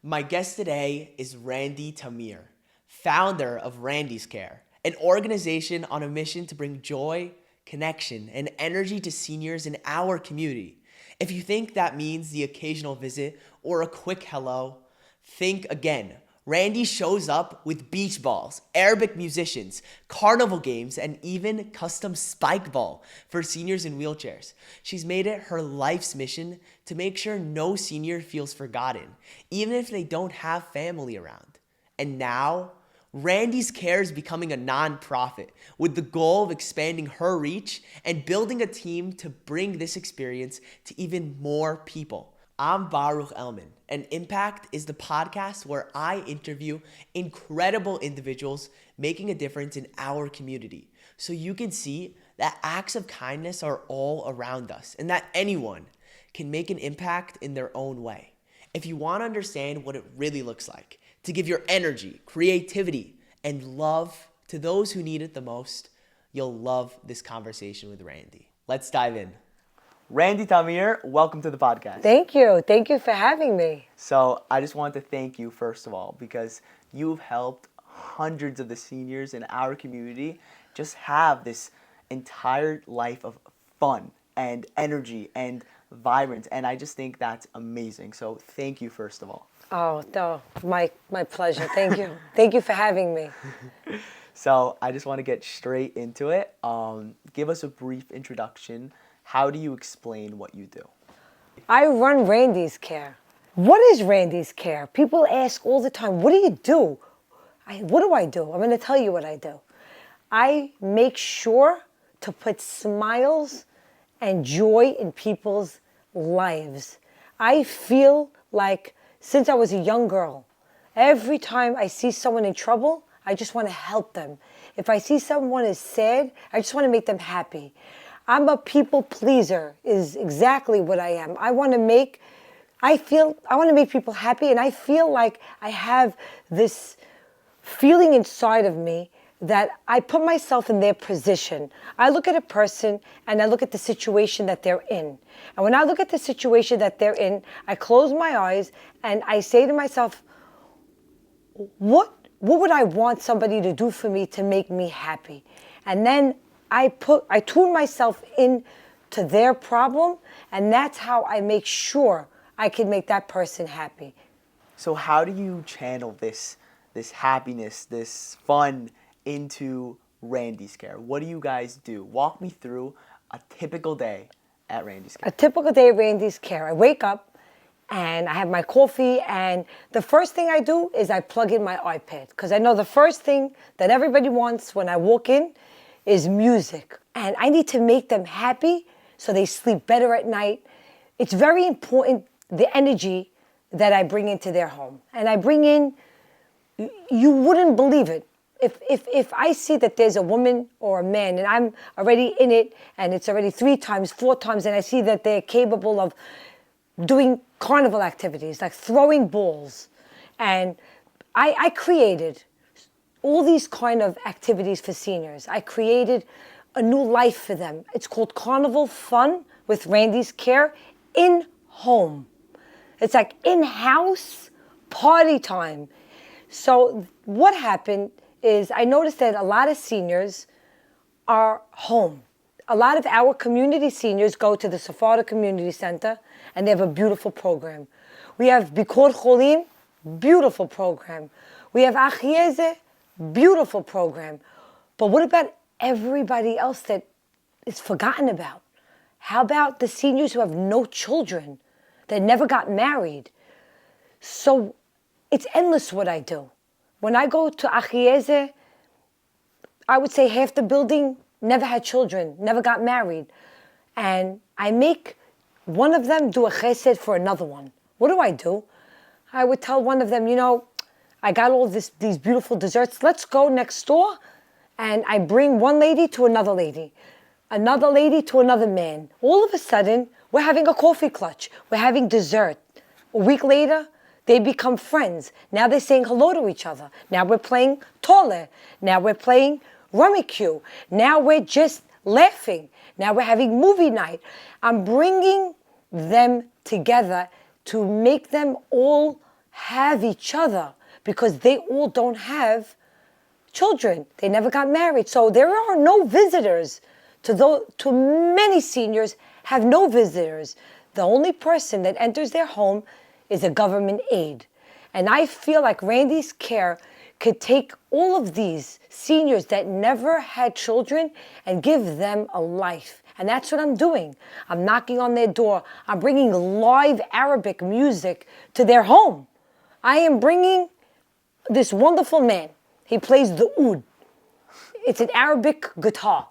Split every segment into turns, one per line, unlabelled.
My guest today is Randi Tamir, founder of Randi's Care, an organization on a mission to bring joy, connection, and energy to seniors in our community. If you think that means the occasional visit or a quick hello, think again. Randi shows up with beach balls, Arabic musicians, carnival games, and even custom spike ball for seniors in wheelchairs. She's made it her life's mission to make sure no senior feels forgotten, even if they don't have family around. And now, Randi's Care is becoming a nonprofit with the goal of expanding her reach and building a team to bring this experience to even more people. I'm Baruch Elman, and Impact is the podcast where I interview incredible individuals making a difference in our community, so you can see that acts of kindness are all around us and that anyone can make an impact in their own way. If you want to understand what it really looks like to give your energy, creativity, and love to those who need it the most, you'll love this conversation with Randi. Let's dive in. Randi Tamir, welcome to the podcast.
Thank you. Thank you for having me.
So I just want to thank you, first of all, because you've helped hundreds of the seniors in our community just have this entire life of fun and energy and vibrance. And I just think that's amazing. So thank you, first of all.
Oh, no, my pleasure. Thank you. Thank you for having me.
So I just want to get straight into it. Give us a brief introduction. How do you explain what you do?
I run Randi's Care. What is Randi's Care? People ask all the time, what do you do? What do I do? I'm going to tell you what I do. I make sure to put smiles and joy in people's lives. I feel like since I was a young girl, every time I see someone in trouble, I just want to help them. If I see someone is sad, I just want to make them happy. I'm a people pleaser is exactly what I am. I want to make people happy, and I feel like I have this feeling inside of me that I put myself in their position. I look at a person and I look at the situation that they're in. And when I look at the situation that they're in, I close my eyes and I say to myself, what would I want somebody to do for me to make me happy? And then I tune myself in to their problem, and that's how I make sure I can make that person happy.
So how do you channel this happiness, this fun into Randi's Care? What do you guys do? Walk me through a typical day at Randi's Care.
A typical day at Randi's Care. I wake up and I have my coffee, and the first thing I do is I plug in my iPad, because I know the first thing that everybody wants when I walk in is music. And I need to make them happy so they sleep better at night. It's very important, the energy that I bring into their home. And I bring in, you wouldn't believe it. If I see that there's a woman or a man and I'm already in it and it's already 3 times, 4 times, and I see that they're capable of doing carnival activities like throwing balls. And I created all these kind of activities for seniors. I created a new life for them. It's called Carnival Fun with Randi's Care in home. It's like in-house party time. So what happened is I noticed that a lot of seniors are home. A lot of our community seniors go to the Sephardi Community Center and they have a beautiful program. We have Bikor Cholim, beautiful program. We have Achieze, beautiful program. But what about everybody else that is forgotten about? How about the seniors who have no children, that never got married? So it's endless what I do. When I go to Achieze, I would say half the building never had children, never got married. And I make one of them do a chesed for another one. What do? I would tell one of them, I got all these beautiful desserts. Let's go next door. And I bring one lady to another lady to another man. All of a sudden, we're having a coffee clutch. We're having dessert. A week later, they become friends. Now they're saying hello to each other. Now we're playing Tole. Now we're playing Rummy Q. Now we're just laughing. Now we're having movie night. I'm bringing them together to make them all have each other because they all don't have children. They never got married. So there are no visitors. To many seniors have no visitors. The only person that enters their home is a government aid. And I feel like Randi's Care could take all of these seniors that never had children and give them a life. And that's what I'm doing. I'm knocking on their door. I'm bringing live Arabic music to their home. I am bringing this wonderful man. He plays the oud. It's an Arabic guitar.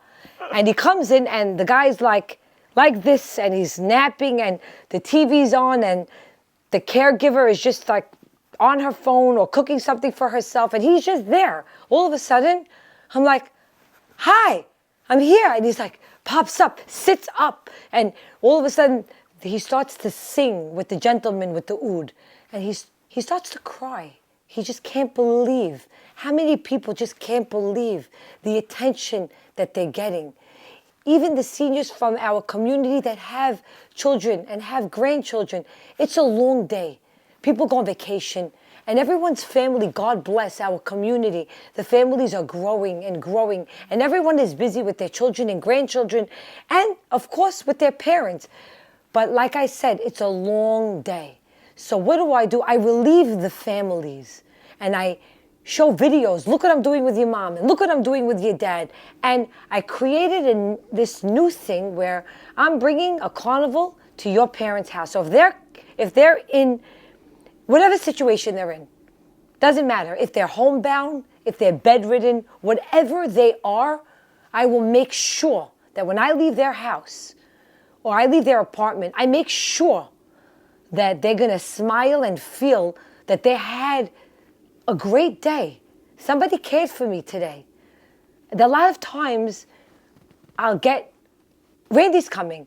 And he comes in and the guy's like this, and he's napping and the TV's on and the caregiver is just like on her phone or cooking something for herself, and he's just there. All of a sudden, I'm like, hi, I'm here. And he's like, pops up, sits up, and all of a sudden, he starts to sing with the gentleman with the oud, and he starts to cry. He just can't believe. How many people just can't believe the attention that they're getting? Even the seniors from our community that have children and have grandchildren, it's a long day. People go on vacation, and everyone's family, God bless our community. The families are growing and growing, and everyone is busy with their children and grandchildren, and of course with their parents. But like I said, it's a long day. So what do? I relieve the families, and I show videos. Look what I'm doing with your mom, and look what I'm doing with your dad. And I created this new thing where I'm bringing a carnival to your parents' house. So if they're in whatever situation they're in, doesn't matter. If they're homebound, if they're bedridden, whatever they are, I will make sure that when I leave their house or I leave their apartment, I make sure that they're going to smile and feel that they had a great day. Somebody cared for me today. A lot of times I'll get, Randi's coming.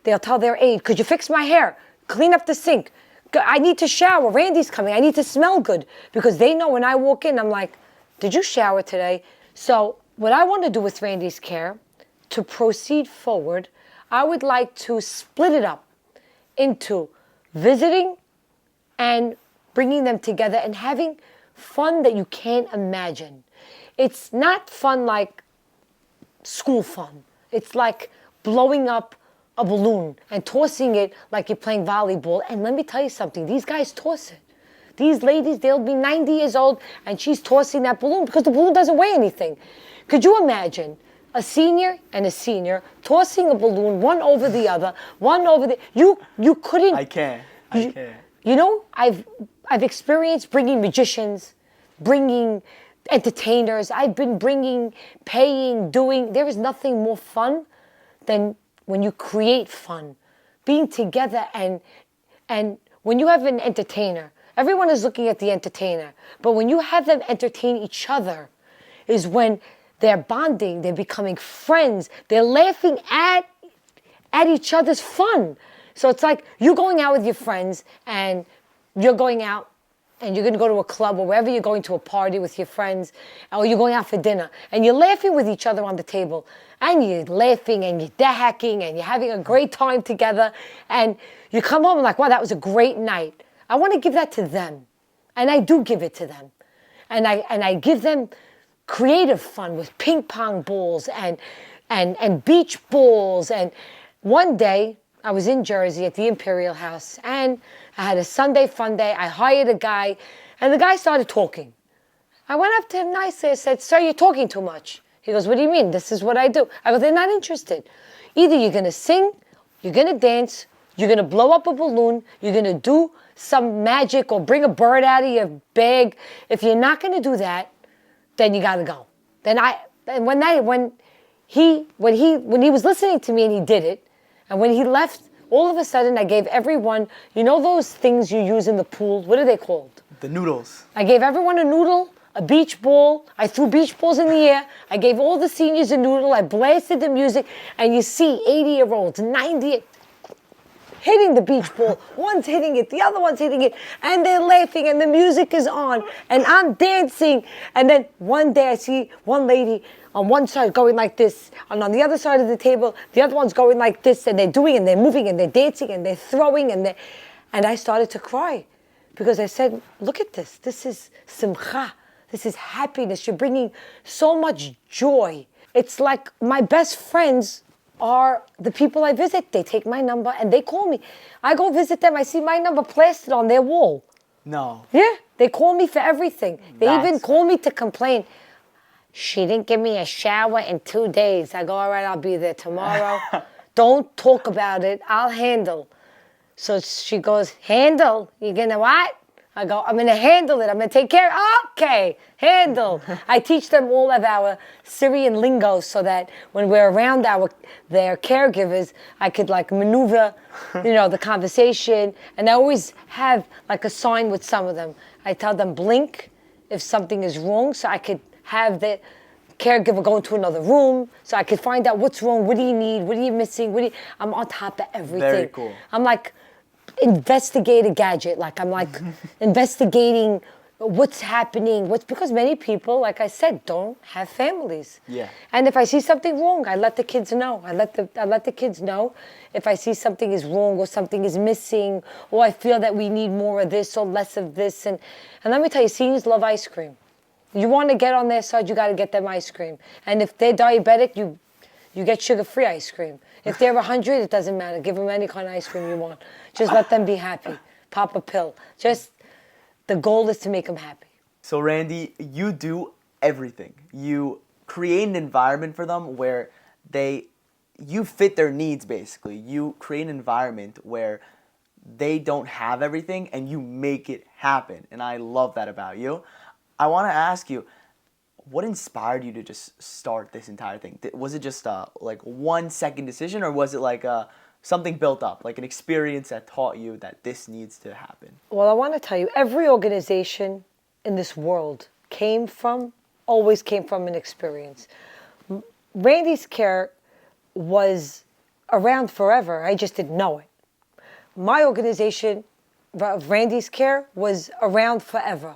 They'll tell their aide, could you fix my hair? Clean up the sink. I need to shower. Randi's coming. I need to smell good. Because they know when I walk in, I'm like, did you shower today? So what I want to do with Randi's Care, to proceed forward, I would like to split it up into visiting and bringing them together and having fun that you can't imagine. It's not fun like school fun. It's like blowing up a balloon and tossing it like you're playing volleyball. And let me tell you something, these guys toss it. These ladies, they'll be 90 years old and she's tossing that balloon because the balloon doesn't weigh anything. Could you imagine a senior and a senior tossing a balloon one over the other, one over the... You couldn't...
I can't.
You know, I've experienced bringing magicians, bringing entertainers. I've been bringing, paying, doing. There is nothing more fun than when you create fun, being together, and when you have an entertainer, everyone is looking at the entertainer, but when you have them entertain each other is when they're bonding, they're becoming friends, they're laughing at each other's fun. So it's like you going out with your friends and you're going out and you're going to go to a club or wherever you're going to a party with your friends, or you're going out for dinner and you're laughing with each other on the table, and you're laughing and you're dahacking and you're having a great time together, and you come home and like, wow, that was a great night. I want to give that to them, and I do give it to them, and I give them creative fun with ping pong balls and beach balls. And one day I was in Jersey at the Imperial House, and I had a Sunday fun day. I hired a guy, and the guy started talking. I went up to him nicely. I said, sir, you're talking too much. He goes, what do you mean? This is what I do. I go, they're not interested. Either you're going to sing, you're going to dance, you're going to blow up a balloon, you're going to do some magic or bring a bird out of your bag. If you're not going to do that, then you got to go. When he was listening to me and he did it, and when he left, all of a sudden I gave everyone, you know those things you use in the pool? What are they called?
The noodles.
I gave everyone a noodle, a beach ball. I threw beach balls in the air. I gave all the seniors a noodle. I blasted the music. And you see 80-year-olds, 90, hitting the beach ball. One's hitting it, the other one's hitting it. And they're laughing and the music is on. And I'm dancing. And then one day I see one lady on one side going like this, and on the other side of the table, the other one's going like this, and they're doing, and they're moving, and they're dancing, and they're throwing, and I started to cry. because I said, look at this. This is simcha. This is happiness. You're bringing so much joy. It's like my best friends are the people I visit. They take my number and they call me. I go visit them. I see my number plastered on their wall.
No.
Yeah, they call me for everything. They even
That's-
call me to complain. She didn't give me a shower in 2 days. I go, all right, I'll be there tomorrow. Don't talk about it. I'll handle. So she goes, handle? You're going to what? I go, I'm going to handle it. I'm going to take care. Okay, handle. I teach them all of our Syrian lingo so that when we're around their caregivers, I could like maneuver, the conversation. And I always have like a sign with some of them. I tell them blink if something is wrong, so I could have the caregiver go into another room so I could find out what's wrong, what do you need, what are you missing, I'm on top of everything.
Very cool.
I'm like investigative gadget, like I'm like investigating what's happening, because many people, like I said, don't have families.
Yeah.
And if I see something wrong, I let the kids know. I let the kids know if I see something is wrong or something is missing, or I feel that we need more of this or less of this. And let me tell you, seniors love ice cream. You want to get on their side, you got to get them ice cream. And if they're diabetic, you get sugar-free ice cream. If they're 100, it doesn't matter. Give them any kind of ice cream you want. Just let them be happy. Pop a pill. Just the goal is to make them happy.
So Randy, you do everything. You create an environment for them where you fit their needs basically. You create an environment where they don't have everything and you make it happen. And I love that about you. I want to ask you, what inspired you to just start this entire thing? Was it just like 1 second decision, or was it like something built up, like an experience that taught you that this needs to happen?
Well, I want to tell you, every organization in this world always came from an experience. Randy's Care was around forever. I just didn't know it. My organization, Randy's Care, was around forever.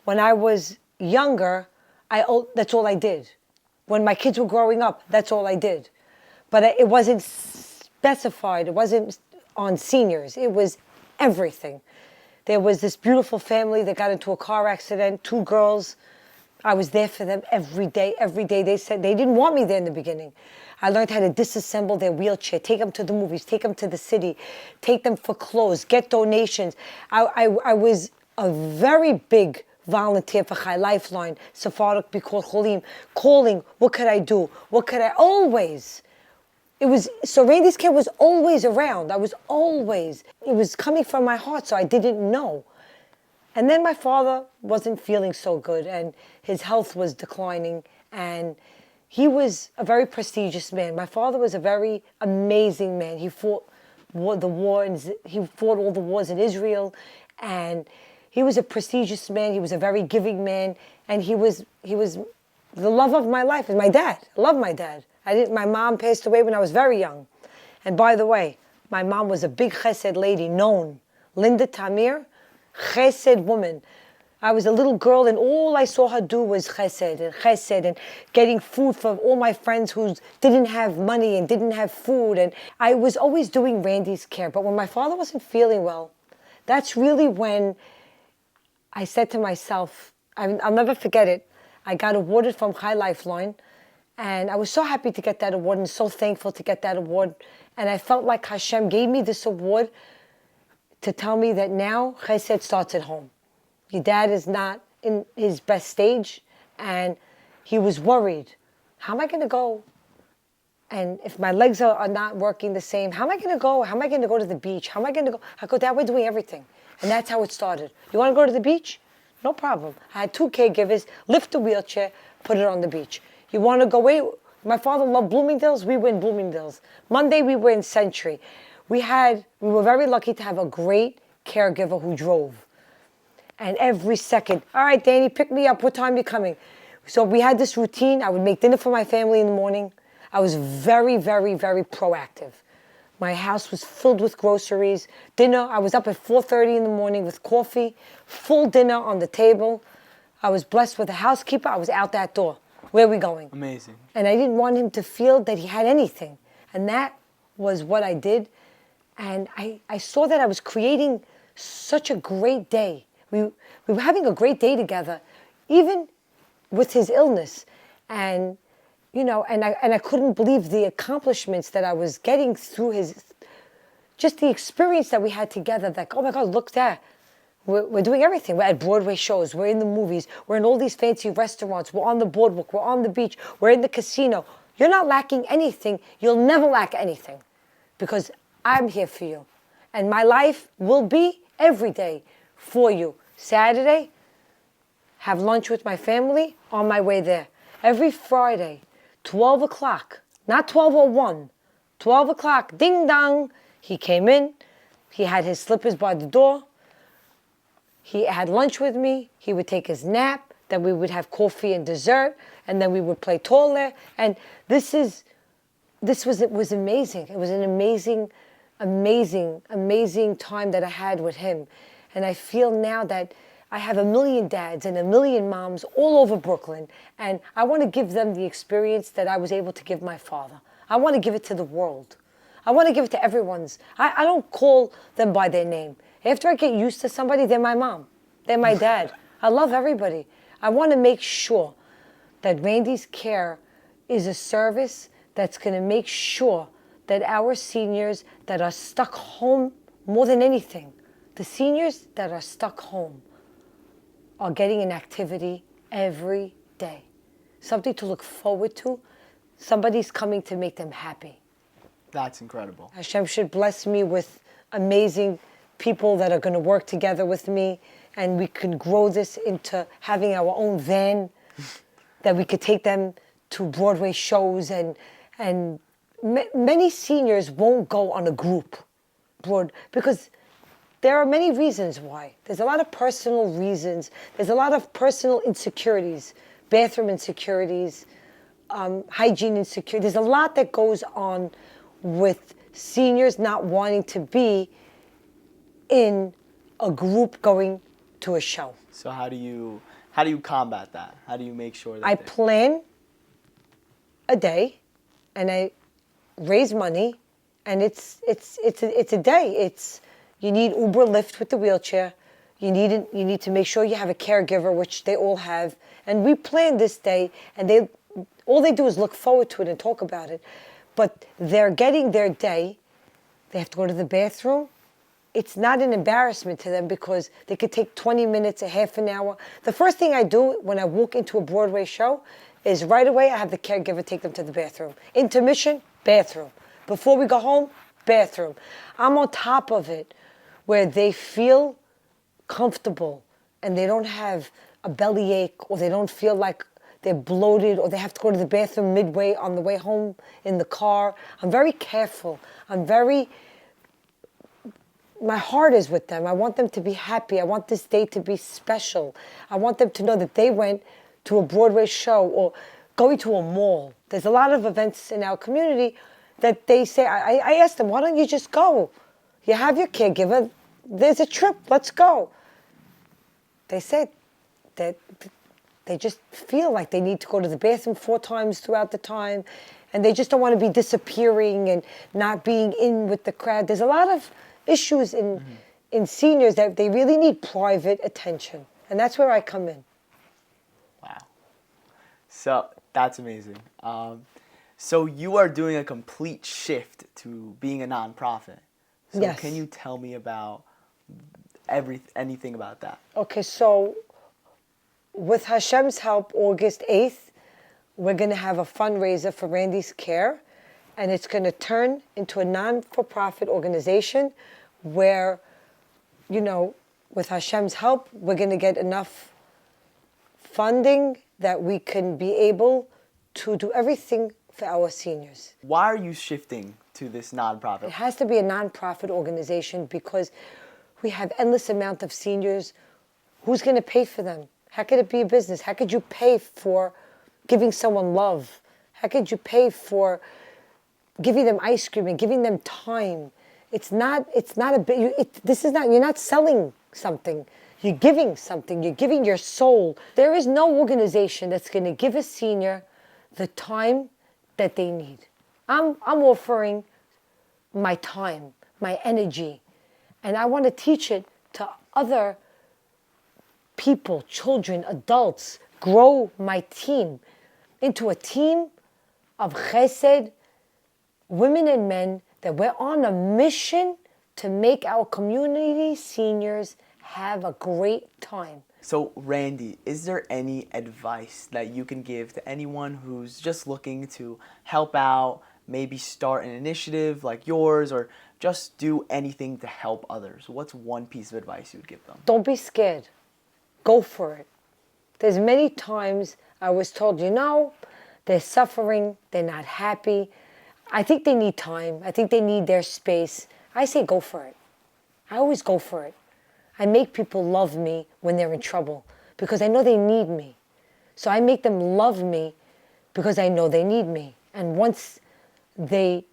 When I was younger, that's all I did. When my kids were growing up, that's all I did. But it wasn't specified. It wasn't on seniors. It was everything. There was this beautiful family that got into a car accident, 2 girls. I was there for them every day, every day. They said they didn't want me there in the beginning. I learned how to disassemble their wheelchair, take them to the movies, take them to the city, take them for clothes, get donations. I was a very big volunteer for Chai Lifeline, Sephardic Bikor Cholim, calling, what could I do? What could I, always. So Randy's Care was always around. It was coming from my heart, so I didn't know. And then my father wasn't feeling so good, and his health was declining, and he was a very prestigious man. My father was a very amazing man. He fought all the wars in Israel, and he was a prestigious man. He was a very giving man, and he was the love of my life. And my dad, I love my dad. My mom passed away when I was very young. And by the way, my mom was a big chesed lady, known. Randi Tamir, chesed woman. I was a little girl, and all I saw her do was chesed and getting food for all my friends who didn't have money and didn't have food. And I was always doing Randy's Care. But when my father wasn't feeling well, that's really when I said to myself, I'll never forget it. I got awarded from Chai Lifeline, and I was so happy to get that award and so thankful to get that award. And I felt like Hashem gave me this award to tell me that now Chesed starts at home. Your dad is not in his best stage, and he was worried. How am I going to go? And if my legs are not working the same, how am I going to go? How am I going to go to the beach? How am I going to go? I go, Dad, we're doing everything. And that's how it started. You want to go to the beach? No problem. I had 2 caregivers, lift the wheelchair, put it on the beach. You want to go away? My father loved Bloomingdale's. We were in Bloomingdale's. Monday, we were in Century. We were very lucky to have a great caregiver who drove. And every second, all right, Danny, pick me up. What time are you coming? So we had this routine. I would make dinner for my family in the morning. I was very, very, very proactive. My house was filled with groceries. Dinner, I was up at 4:30 in the morning with coffee, full dinner on the table. I was blessed with a housekeeper. I was out that door. Where are we going?
Amazing.
And I didn't want him to feel that he had anything. And that was what I did. And I saw that I was creating such a great day. We were having a great day together, even with his illness. And, and I couldn't believe the accomplishments that I was getting through just the experience that we had together. Like, oh my God, look there. We're doing everything. We're at Broadway shows. We're in the movies. We're in all these fancy restaurants. We're on the boardwalk. We're on the beach. We're in the casino. You're not lacking anything. You'll never lack anything because I'm here for you. And my life will be every day for you. Saturday, have lunch with my family on my way there. Every Friday, 12 o'clock, not 12:01, 12 o'clock, ding dong. He came in. He had his slippers by the door. He had lunch with me. He would take his nap. Then we would have coffee and dessert. And then we would play taller. And it was amazing. It was an amazing, amazing, amazing time that I had with him. And I feel now that I have a million dads and a million moms all over Brooklyn. And I want to give them the experience that I was able to give my father. I want to give it to the world. I want to give it to everyone's. I don't call them by their name. After I get used to somebody, they're my mom. They're my dad. I love everybody. I want to make sure that Randi's Care is a service that's going to make sure that our seniors that are stuck home, more than anything, the seniors that are stuck home are getting an activity every day. Something to look forward to. Somebody's coming to make them happy.
That's incredible.
Hashem should bless me with amazing people that are going to work together with me, and we can grow this into having our own van that we could take them to Broadway shows, and many seniors won't go on a group because there are many reasons why. There's a lot of personal reasons. There's a lot of personal insecurities, bathroom insecurities, hygiene insecurities. There's a lot that goes on with seniors not wanting to be in a group going to a show.
So how do you combat that? How do you make sure that
I plan a day, and I raise money, and it's a day. You need Uber, Lyft with the wheelchair. You need to make sure you have a caregiver, which they all have. And we plan this day, and all they do is look forward to it and talk about it. But they're getting their day. They have to go to the bathroom. It's not an embarrassment to them because they could take 20 minutes, a half an hour. The first thing I do when I walk into a Broadway show is right away I have the caregiver take them to the bathroom. Intermission, bathroom. Before we go home, bathroom. I'm on top of it where they feel comfortable and they don't have a bellyache, or they don't feel like they're bloated, or they have to go to the bathroom midway on the way home in the car. I'm very careful. My heart is with them. I want them to be happy. I want this day to be special. I want them to know that they went to a Broadway show or going to a mall. There's a lot of events in our community that they say, I asked them, why don't you just go? You have your caregiver. There's a trip. Let's go. They said that they just feel like they need to go to the bathroom 4 times throughout the time, and they just don't want to be disappearing and not being in with the crowd. There's a lot of issues in seniors that they really need private attention, and that's where I come in.
Wow. So that's amazing. So you are doing a complete shift to being a nonprofit. So
Yes.
Can you tell me about anything about that?
Okay, so with Hashem's help, August 8th, we're going to have a fundraiser for Randi's Care, and it's going to turn into a non-for-profit organization where, with Hashem's help, we're going to get enough funding that we can be able to do everything for our seniors.
Why are you shifting to this nonprofit?
It has to be a non-profit organization because we have endless amount of seniors. Who's going to pay for them? How could it be a business? How could you pay for giving someone love? How could you pay for giving them ice cream and giving them time? It's not a bit. You're not selling something. You're giving something. You're giving your soul. There is no organization that's going to give a senior the time that they need. I'm offering my time, my energy, and I want to teach it other people, children, adults, grow my team into a team of chesed, women and men, that we're on a mission to make our community seniors have a great time.
So, Randy, is there any advice that you can give to anyone who's just looking to help out, maybe start an initiative like yours, or just do anything to help others? What's one piece of advice you would give them?
Don't be scared. Go for it. There's many times I was told, they're suffering, they're not happy. I think they need time. I think they need their space. I say go for it. I always go for it. I make people love me when they're in trouble because I know they need me. So I make them love me because I know they need me. And once they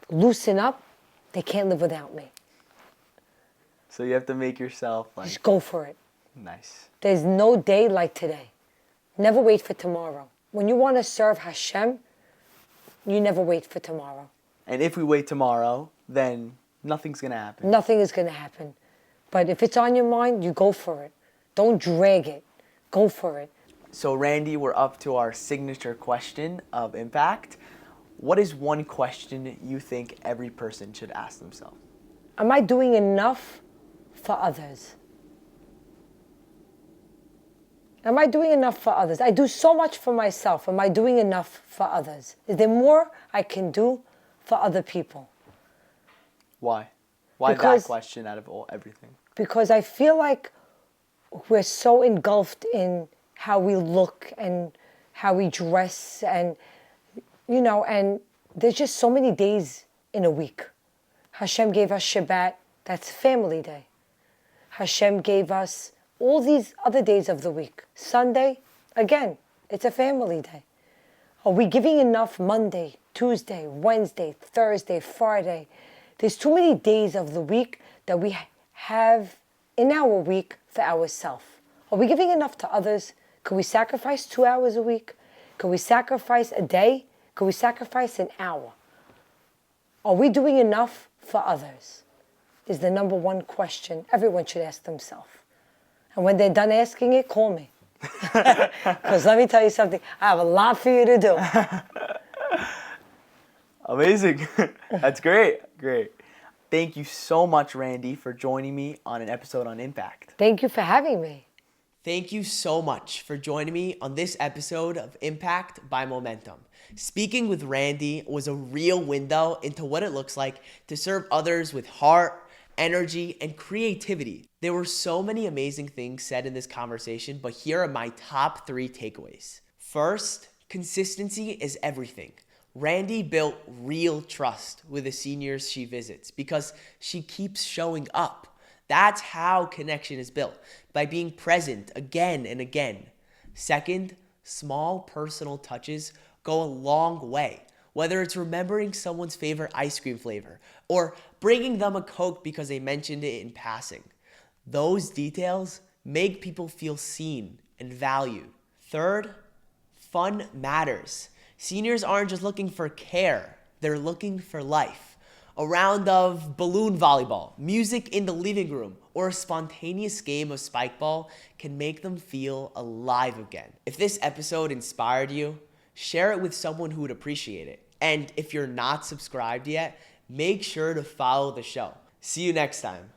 loosen up, they can't live without me.
So you have to make yourself
Just go for it.
Nice.
There's no day like today. Never wait for tomorrow. When you want to serve Hashem, you never wait for tomorrow.
And if we wait tomorrow, then nothing's going to happen.
Nothing is going to happen. But if it's on your mind, you go for it. Don't drag it. Go for it.
So, Randy, we're up to our signature question of Impact. What is one question you think every person should ask themselves?
Am I doing enough for others? Am I doing enough for others? I do so much for myself. Am I doing enough for others? Is there more I can do for other people?
Why? Why that question out of everything?
Because I feel like we're so engulfed in how we look and how we dress and there's just so many days in a week. Hashem gave us Shabbat, that's family day. Hashem gave us all these other days of the week. Sunday, again, it's a family day. Are we giving enough Monday, Tuesday, Wednesday, Thursday, Friday? There's too many days of the week that we have in our week for ourselves. Are we giving enough to others? Could we sacrifice 2 hours a week? Could we sacrifice a day? Could we sacrifice an hour? Are we doing enough for others? Is the number one question everyone should ask themselves. And when they're done asking it, call me. Because let me tell you something, I have a lot for you to do.
Amazing. That's great. Great. Thank you so much, Randy, for joining me on an episode on Impact.
Thank you for having me.
Thank you so much for joining me on this episode of Impact by Momentum. Speaking with Randy was a real window into what it looks like to serve others with heart, energy, and creativity. There were so many amazing things said in this conversation, but here are my top 3 takeaways. First, consistency is everything. Randi built real trust with the seniors she visits because she keeps showing up. That's how connection is built, by being present again and again. Second, small personal touches go a long way. Whether it's remembering someone's favorite ice cream flavor or bringing them a Coke because they mentioned it in passing. Those details make people feel seen and valued. Third, fun matters. Seniors aren't just looking for care, they're looking for life. A round of balloon volleyball, music in the living room, or a spontaneous game of spike ball can make them feel alive again. If this episode inspired you, share it with someone who would appreciate it. And if you're not subscribed yet, make sure to follow the show. See you next time.